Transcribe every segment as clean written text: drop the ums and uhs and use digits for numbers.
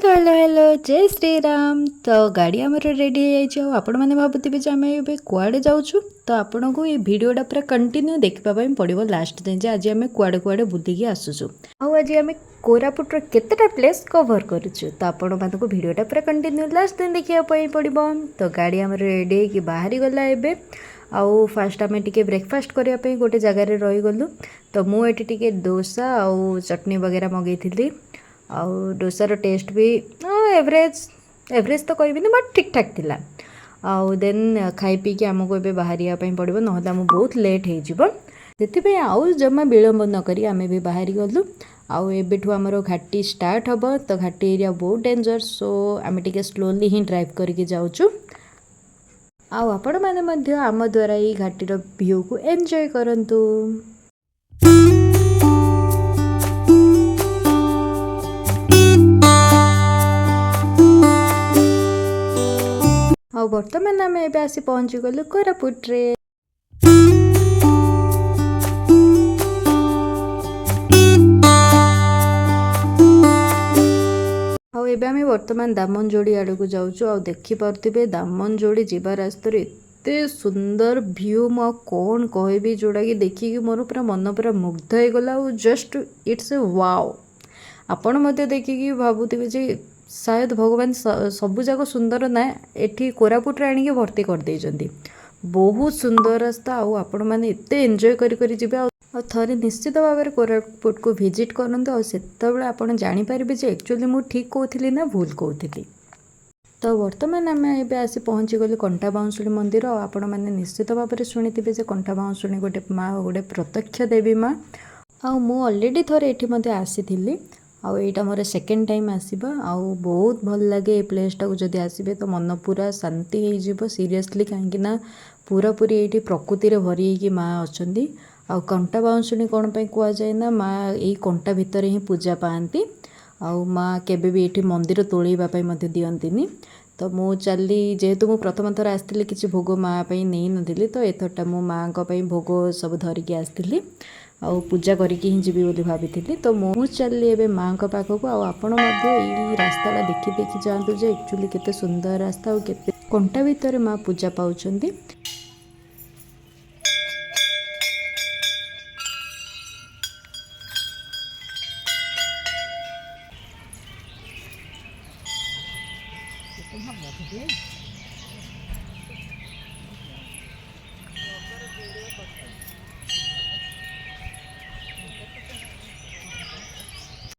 Hello hello जय श्री राम। तो गाड़ी आमर रेडी हो आपण मैंने भावुवे आम ए कुआड़े जाऊँ। तो आपण को ये भिडटा पूरा कंटिन्यू देखापी पड़ो लास्ट दिन जे आज आम कुआड़े कुआड़े बुलिकी आसुचु। आज आम कोरापुटर केतेटा प्लेस कवर करुचु। तो आपण मानक भिडटा पूरा कंटिन्यू लास्ट दिन देखापी पड़ो। तो गाड़ी आम रेडी हो बाहरी गला एबे आउ फास्ट आम टे ब्रेकफास्ट करने गोटे जगार रहीगलु। तो मुझे टे डोसा आउ चटनी वगैरह मगैली। आउ डोसार टेस्ट भी एवरेज एवरेज तो कहबी बट ठीक ठाक थिला। आउ देन खाई पी के आमको ए बाहर पड़ो ना बहुत लेट हो आउ जमा विलम्ब नक आम भी बाहरी गलु। आउ एबेठू आमर घाटी स्टार्ट हम। तो घाटी एरिया बहुत डेंजर सो आम टे स्लोली ही ड्राइव करके जाऊँ। आउ आपण मैंने आम द्वारा ये घाटीर व्यू को एंजॉय करंतु। आउ बर्तमान आम ए आसी पहुँची गलु कोरापुट रे। आम बर्तमान दामनजोड़ी आड़ को जाऊँ। देखिपे दामनजोड़ी जीवा रास्तार एते सुंदर व्यू मु कौन कहबी जोड़ा कि देखिकी मोर पूरा मन पूरा मुग्ध हो गला। Just it's a wow. आपण मध्य देखिकी भावुवे जे शायद भगवान सबू जाक सुंदर ना एठी कोरापुट आनिक भर्ती कर देइछन्ती। बहुत सुंदर रास्ता आपण मैंने एते एंजॉय करी जिबे। थरे निश्चित भाव में कोरापुट को विजिट करंतु। आपण जानि परिबे जे एक्चुअली मु ठीक कहूली ना भूल कहूली। तो बर्तमान आम ए आसी पहुँची गलु कंटा बाउंसुणी मंदिर। आपण मैंने निश्चित भाव में शुणिथिबे जे कंटा बाउंसुणी गोटे माँ गोटे प्रत्यक्ष देवी माँ। मु ऑलरेडी थरे एठी मते आसीथिली। आईटा मोर सेकेंड टाइम आसवा। बहुत भल लगे ये प्लेसटा को जदि आसबे तो मन पूरा शांति हो सीरियसली कहीं पूरा पूरी ये प्रकृति रे भरी होगी माँ अच्छी। कंटा बाउंसुणी कौन पे कह जाए ना माँ यही कंटा भितर ही पूजा पाती। माँ केबे भी ये मंदिर तोड़ापी दिंती। तो मु चली जेहेतु मु प्रथम थर आसती किसी भोग माँ नहीं नी। तो एथरटा मो माँ भोग सब धरिकी आसती पूजा करके ही जीवी बोली भाभी। तो मु चली ए माँ पाखक। आपण रास्ता देखी देखी जातु जे एक्चुअली केते सुंदर रास्ता और केते कंटा भितर माँ पूजा पाउछंती।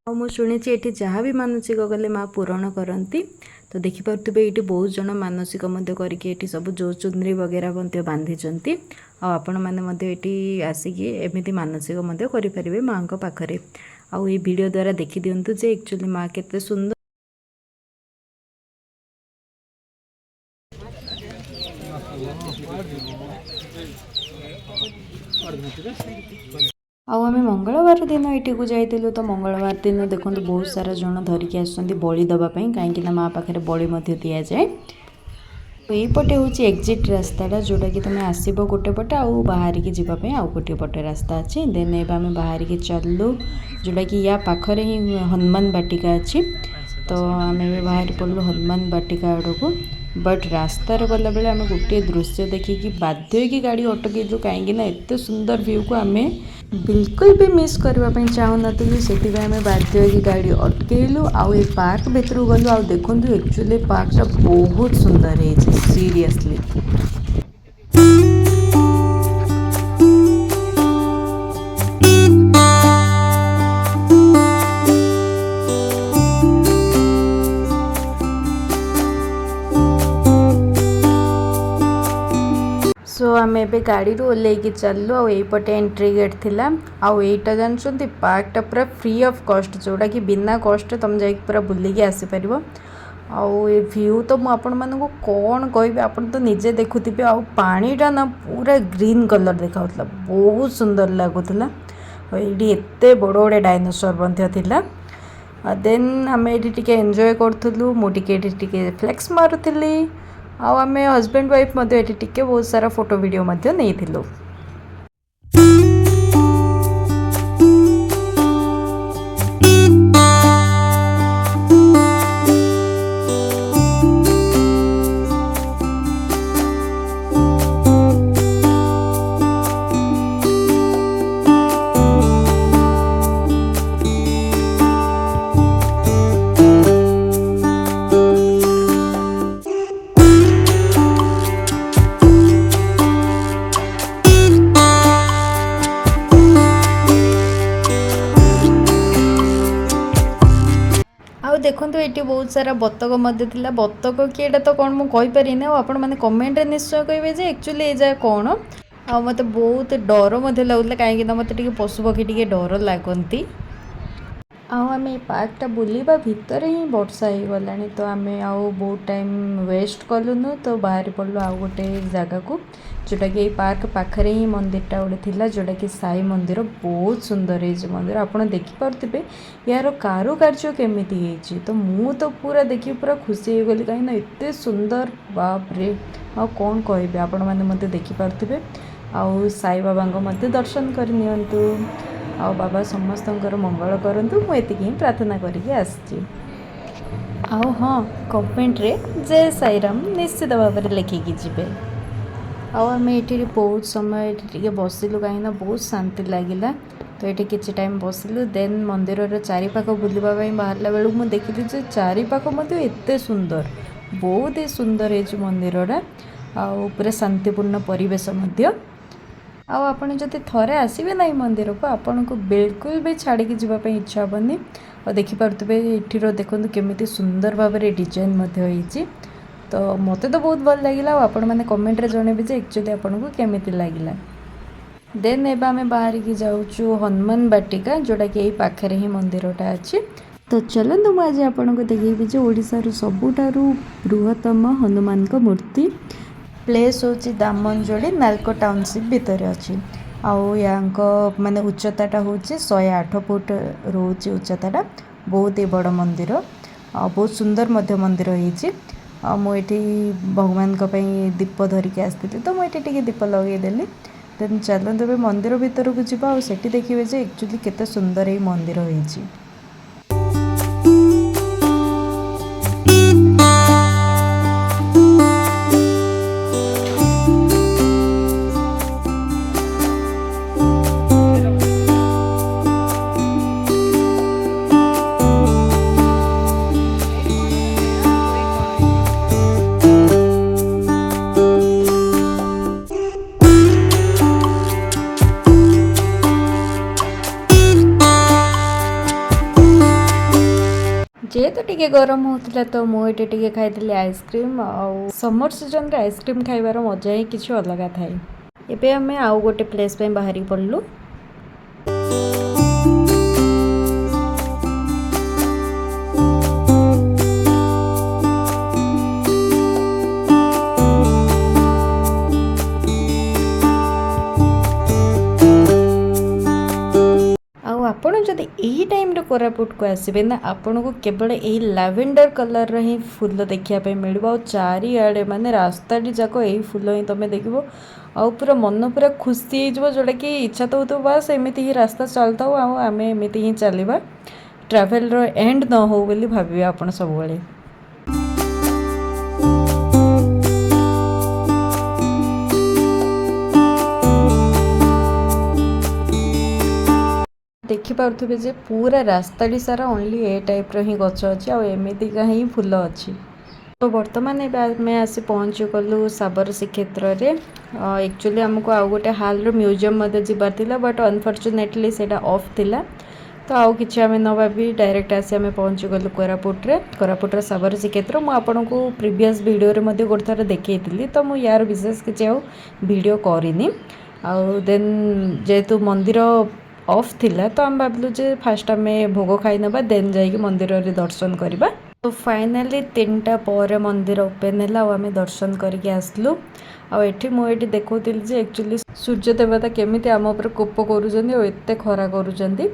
मुझे शुणी ये जहाँ भी मानसिक गले माँ पूरण करती। तो देखिपे ये बहुत जन मानसिक करके सब जो चुनरी वगैरह बांधी। आपण मैंने आसिकी एमती मानसिक करें माँ पाखे। आउ ये वीडियो द्वारा देखी दिंतु जे एक्चुअली माँ केते सुंदर। आम मंगलवार दिन ये को जाइलु। तो मंगलवार दिन देखो बहुत सारा जन धरिकी आसुँच बलि दवापाई कहीं माँ पाखे बलि दि जाए। तो यहीपटे हूँ एक्जिट रास्ताटा जोटा कि तुम्हें आसब गोटे पटे आउ बाहर की जावाई आउ गोटे पटे रास्ता अच्छी। देन ए आम बाहर की चलु जोटा कि या पाखरे ही हनुमान बाटिका अच्छी। तो आम बाहर पड़ू हनुमान बाटिका आड़ को। बट रास्तार गला बेले आम गोटे दृश्य देखिकी बाध्य की गाड़ी अटकईलु कहीं एत सुंदर व्यू को आम बिल्कुल भी मिस करने चाहूँ से आम बाध्य की गाड़ी अटकईलु। आउ ये पार्क भीतर गलु। आउ देखु एक्चुअली पार्कटा बहुत सुंदर है सीरियसली। सो आम ए गाड़ी ओल्लैकी चलु। आईपटे एंट्री गेट थिला। आईटा जानते पार्कटा पूरा फ्री ऑफ कॉस्ट जोड़ा कि बिना कॉस्ट तुम जा पूरा बुलिकी आसीपर। आउ ये व्यू तो मुझे मानक कौन कह आप तो निजे देखुवे। आ पानीटा ना पूरा ग्रीन कलर देखा बहुत सुंदर लगुला। ये एत बड़ बड़े डायनोसर थिला। देन आम ये एंजॉय करूँ। मुझे फ्लेक्स मारुली। आम हजबैंड वाइफ टे बहुत सारा फोटो वीडियो नहीं थिलु। ये बहुत सारा बतक थिला बतक कि एटा तो कौन मुझे कहीपरिनी आपण मैंने कमेंट निश्चय कहे जे एक्चुअली ये जाए कौन आ मत बहुत डर लगुला कहीं मत पशुपक्षी टे डर लगती आम पार्कटा बुलवा भितर ही वर्षा हो गला तो आम आउ बहुत टाइम वेस्ट कलुनु तो बाहर पड़लु आउ गोटे जगह को जोटा कि पार्क पाखरे ही मंदिरटा गोटे थिला जोटा कि साई मंदिर बहुत सुंदर है मंदिर आपड़ देखिपे यार कारुकार्य केमी तो मु तो पूरा देखिए पूरा खुशी हो गली कहीं एत सुंदर बाप रे आ कौन कहे आपण मैंने मत देखिपे आउ साई बाबा मत दर्शन करनी आ बाबा समस्त मंगल करूँ मुझे ही प्रार्थना करके आसी आउ हाँ कमेंट रे जय साईराम निश्चित भाव में लिखिकी जी आम ये बहुत समय ये बसिलु कहीं बहुत शांति लगिला तो ये किसी टाइम बसिलु देन मंदिर चारिपाख बुलवाई बाहर बेलू मुझे देखिली चारिपाख एत सुंदर बहुत ही सुंदर है मंदिरटा आउ पूरा शांतिपूर्ण परिवेश आपण जदि थरे आसबे ना मंदिर को आपन को बिल्कुल भी छाड़ी जावाई इच्छा हेनी और देखिपे ये देखो केमी सुंदर भाव में डिजाइन तो मत तो बहुत भल लगे आपण मैंने कमेंट रे जनइबे जे एक्चुअली आपन को केमी लगिला देन एबा आम बाहर की जाऊँ हनुमान बाटिका जोटा कि यही पाखे ही मंदिरटा अच्छी तो चलतु मुझे आपन को देखेबी जे ओडिशार सबुठारु बृहत्तम हनुमान का मूर्ति प्लेस हूँ दामनजोड़ी नालको टाउनशिप भितर अच्छी आउ या माने उच्चताटा हूँ 108 फुट रोचे उच्चताटा बहुत ही बड़ मंदिर बहुत सुंदर मध्य मंदिर होती मुझे भगवान दीप धरिकी आसती तो मुझे दीप लगेदेली देन चलते मंदिर भितर को जी आठी देखिए जे एक्चुअली केते सुंदर ये मंदिर होती जेहेतु टिके गरम होता तो मुझे खाई आइसक्रीम आउ समर सीजन आइसक्रीम खाइबार मजा ही किसी अलग थाए एबे आम आउ गोटे प्लेस पे बाहरी पड़लु आपण जदि यही टाइम रे कोरापुट को आसबे ना आपण को केवल यही लैवेंडर कलर ही फूल देखापी मिल चारिआडे माने रास्ता जाक यही फूल ही तुम देख आउ पूरा मन पूरा खुशी हो जोटा कि इच्छा तो हो बास एमती ही रास्ता चलता आम एमती ही चलवा ट्रैवल रो एंड न हो बोली भाविबे आपण सब बेले देखिपे जे पूरा रास्ता सारा ओनली ए टाइप रो ही गछ अच्छी आमतीका ही फूल अच्छी तो बर्तमान एवं आसी पहुँची गलु साबर श्रीक्षेत्र रे एक्चुअली आमको आउ गोटे हाल म्यूजियम जीवार थिला बट अनफॉर्चुनेटली सेटा ऑफ थिला तो आउ किछि आमे न भाबी डायरेक्ट आसी आमे पहुँची गलु कोरापुट साबर श्रीक्षेत्र मु आपन को प्रीवियस वीडियो रे मध्ये गोटे थर देखैतिली तो मु यार विशेष किछि आउ वीडियो करिनी आउ देन जेतु मंदिर ऑफ थिला तो आम भाविलु जे फास्ट आम भोग खाई नबा देन जाइए मंदिर रे दर्शन करबा तो फाइनाली 3टा पर मंदिर ओपन है आम दर्शन करके आसलु आठी मुझे देखुली जे एक्चुअली सूर्य देवता केमिति आम उपर कोप करुचंदी और एते खरा करुचंदी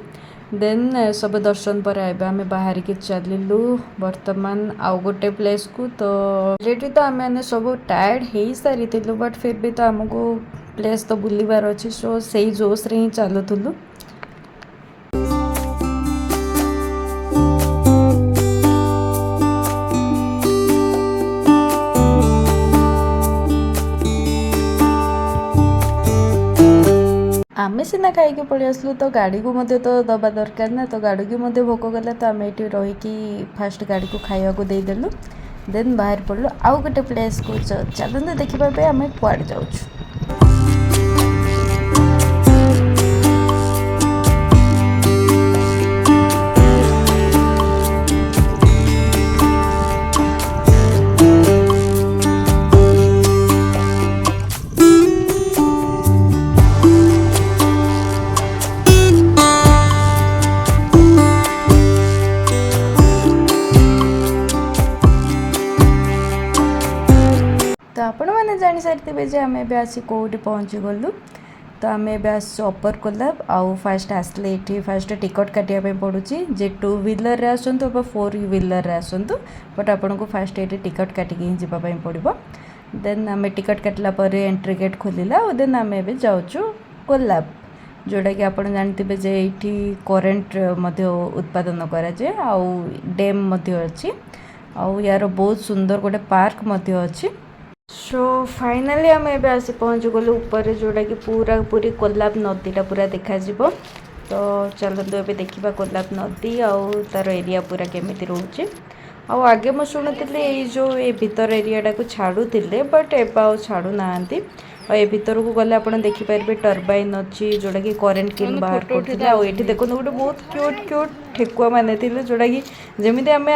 देन सब दर्शन पर आम बाहर की चलू वर्तमान आउ गोटे प्लेस को तो ऑलरेडी तो आम सब टायर्ड हो सारी बट फिर भी तो आमको प्लेस तो बुलबार अच्छी सो से जोश रे ही चलुलु आमे सीना खाई पलि आसलु तो गाड़ी को मध्य तो दबा दरकार ना तो गाड़ी की मध्य भोक गला तो आम ये रहीकि फास्ट गाड़ी को खाया को देदेलु देन बाहर पड़लु आउ गोटे प्लेस को चलते देखा आम कुआड़े जाऊँ आपण मैंने जानी सारी जे आम ए आसी कौटी पहुँची गलु। तो आम ए अपर कोल्हाब आउ फास्ट आसले ये फास्ट टिकट काटापी पड़ू जे 2 व्हीलर आसतु 4 व्हीलर आसतु बट आपन को फास्ट ये टिकट काटिक ही जावाई पड़ो। देन आम टिकट काटला एंट्री गेट खोलला और देन आम ए जाऊँ कोल्हाब जोटा कि आप जानते जे ये करेन्ट उत्पादन कराए आउ डैम अच्छी आउ यार बहुत सुंदर गोटे पार्क अच्छी। सो फाइनाली आम ए आसी पहुँच गलु ऊपर जोटा कि पूरा पूरी कोल्हाब नदीटा पूरा देखा जिवो। तो चलतु ए देखा कोल्हाब नदी आउ तार एरिया पूरा केमिति रोचे। आउ आगे मैं शुणुली ये जो ए भीतर एरियाटा को छाड़ुले बट एवं छाड़ू ना ए भीतर को गले आप देखिपारे टर्बाइन अच्छी जोटा कि करेन्ट किन बाहर करते ये देखो गोटे बहुत क्यूट क्यूट ठेकुआ मैंने जोटा कि जमी आम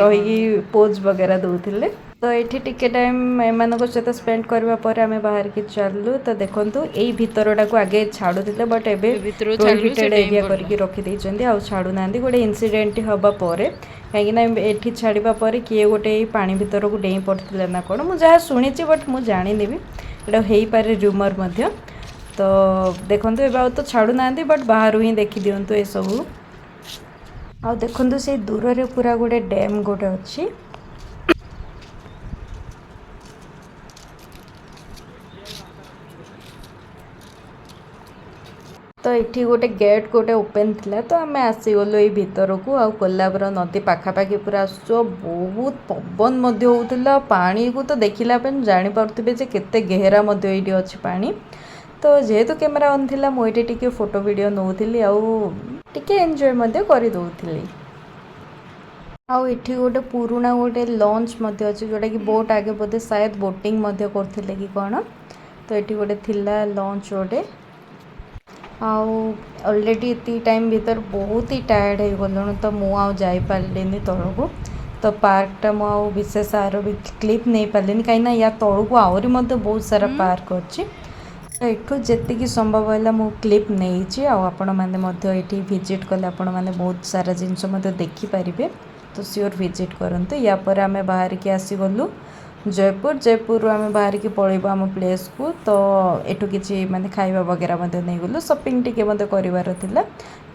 रही पोज वगैरह दौले। तो ये टिके टाइम एम सहित स्पेंड करने आम बाहर की चलू। तो देखो यही भितरटा को आगे छाड़ुले बट एविटेड एरिया करके रखीदे आ छाड़ू ना गोटे इनसीडेंट हवापर कहीं ये छाड़ा पर किए गोटे पानी भीतर को डेई पड़ते ना कौन मुझे शुणी बट मुझे जानी भी ये पारे रूमर मध्य। तो देखो ए तो छाड़ू ना बट बाहर ही देखी दिंतु ये सब आ देखु से दूर रे पूरा गोटे डैम गोटे अच्छी। तो ये गोटे गेट गोटे ओपन थिला तो आम आसीगलु ये भीतर को आ कोल्हाबर नदी पाखापाखि पूरा आस बहुत पवन होता पानी को तो देखला जानीपे जे केते गहरा ये अच्छी पानी। तो जेहेतु कैमेरा ऑन थिला मुझे टिके फोटो वीडियो नौली आटे एंजॉय कर दौली। आउ ये गोटे पुराना गोटे लॉन्च अच्छी जोटा कि बोट आगे बोधे शायद बोटिंग करते कि कौन। तो ये गोटे थिला लॉन्च गोटे आउ ऑलरेडी इतनी टाइम भीतर बहुत ही टायर्ड हो गलु तो मुझे पारे तौक। तो पार्कटा मुझे विशेष आर भी क्लिप नहीं पारे कहीं या तौक आहरी बहुत सारा पार्क अच्छी। तो यू जी संभव है मु क्लिप नहीं आपण मैंने विजिट कले आपण मैंने बहुत सारा जिनस देखिपारे। तो सियोर विजिट करंतु या पर आम बाहर की आसीगलु जयपुर आम बाहर की पलैबू आम प्लेस को। तो एठू किसी माने खाइबा वगैरह नहीं गलु शॉपिंग टिके करार थिला।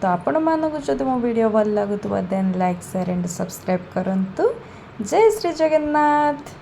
तो आपण मानक जदि मो वीडियो भल लगुवा देन लाइक शेयर एंड सब्सक्राइब करंतु। जय श्री जगन्नाथ।